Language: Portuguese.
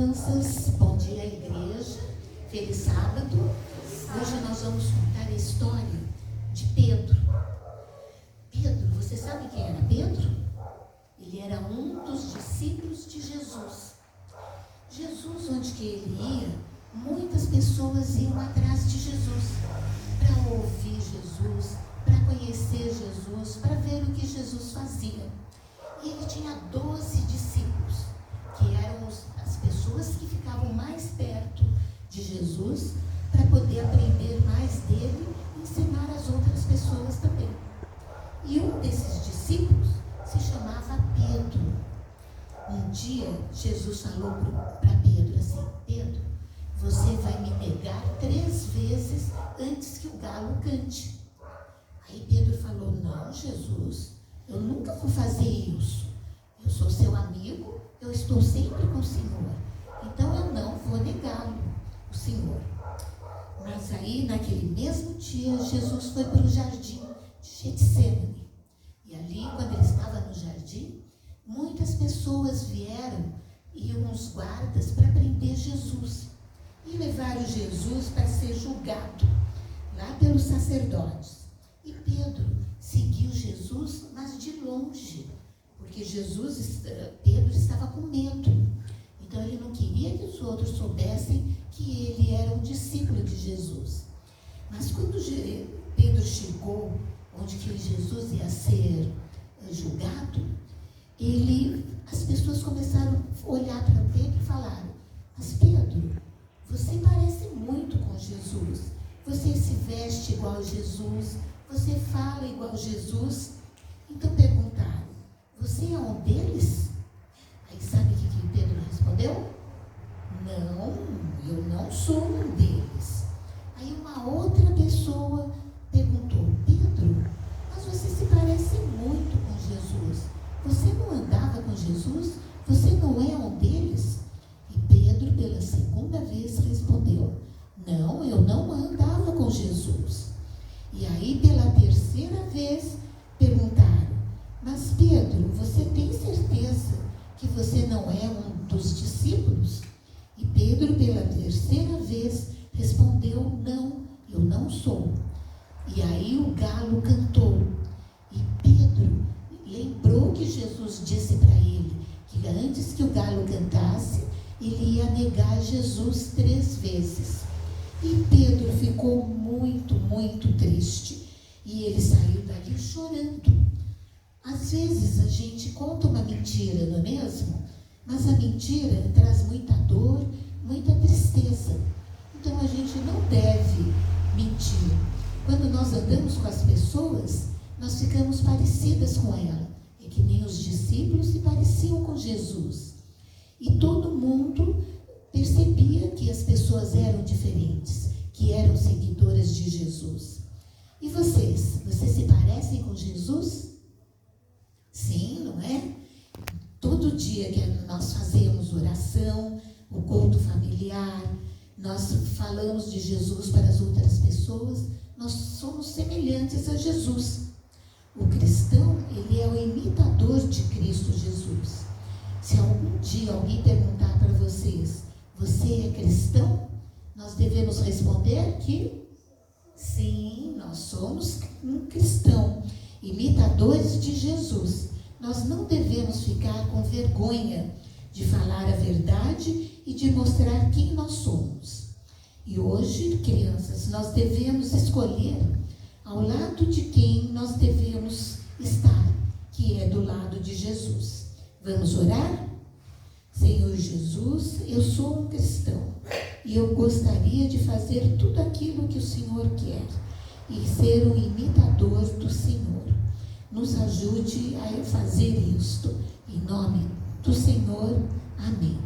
crianças, bom dia igreja, feliz sábado. Hoje nós vamos contar a história de Pedro. Pedro, você sabe quem era Pedro? Ele era um dos discípulos de Jesus. Jesus, onde que ele ia, muitas pessoas iam atrás de Jesus, para ouvir Jesus, para conhecer Jesus, para ver o que Jesus fazia. E ele tinha 12 discípulos, que eram as pessoas que ficavam mais perto de Jesus, para poder aprender mais dele e ensinar as outras pessoas também. E um desses discípulos se chamava Pedro. Um dia, Jesus falou para Pedro assim: Pedro, você vai me negar 3 vezes antes que o galo cante. Aí Pedro falou: não, Jesus, eu nunca vou fazer isso. Eu sou seu amigo, eu estou sempre com o Senhor. Então eu não vou negá-lo, o Senhor. Mas aí, naquele mesmo dia, Jesus foi para o jardim de Getsêmani. E ali, quando ele estava no jardim, muitas pessoas vieram e uns guardas para prender Jesus. E levaram Jesus para ser julgado lá pelos sacerdotes. E Pedro seguiu Jesus, mas de longe, porque Pedro estava com medo. Então ele não queria que os outros soubessem que ele era um discípulo de Jesus. Mas quando Pedro chegou onde que Jesus ia ser julgado, as pessoas começaram a olhar para Pedro e falaram: mas Pedro, você parece muito com Jesus, você se veste igual a Jesus, você fala igual a Jesus. Então perguntaram: você é um deles? Aí sabe o que Pedro respondeu? Não, eu não sou um deles. Aí uma outra pessoa perguntou: Pedro, mas você se parece muito com Jesus, você não andava com Jesus? Você não é um deles? E Pedro, pela segunda vez, respondeu: não, eu não andava com Jesus. E aí, pela terceira vez, perguntaram: mas Pedro, você tem certeza que você não é um dos discípulos? E Pedro, pela terceira vez, respondeu: não, eu não sou. E aí o galo cantou. E Pedro lembrou que Jesus disse para ele que antes que o galo cantasse, ele ia negar Jesus 3 vezes. E Pedro ficou muito, muito triste. E ele saiu dali chorando. Às vezes a gente conta uma mentira, não é mesmo? Mas a mentira traz muita dor, muita tristeza. Então a gente não deve mentir. Quando nós andamos com as pessoas, nós ficamos parecidas com ela. É que nem os discípulos se pareciam com Jesus. E todo mundo percebia que as pessoas eram diferentes, que eram seguidoras de Jesus. E vocês se parecem com Jesus? Sim, não é? Todo dia que nós fazemos oração, o culto familiar, nós falamos de Jesus para as outras pessoas, nós somos semelhantes a Jesus. O cristão, ele é o imitador de Cristo Jesus. Se algum dia alguém perguntar para vocês: você é cristão? Nós devemos responder que sim, nós somos um cristão, imitadores de Jesus. Nós não devemos ficar com vergonha de falar a verdade e de mostrar quem nós somos. E hoje, crianças, nós devemos escolher ao lado de quem nós devemos estar, que é do lado de Jesus. Vamos orar? Senhor Jesus, eu sou um cristão e eu gostaria de fazer tudo aquilo que o Senhor quer e ser um imitador do Senhor. Nos ajude a fazer isto. Em nome do Senhor. Amém.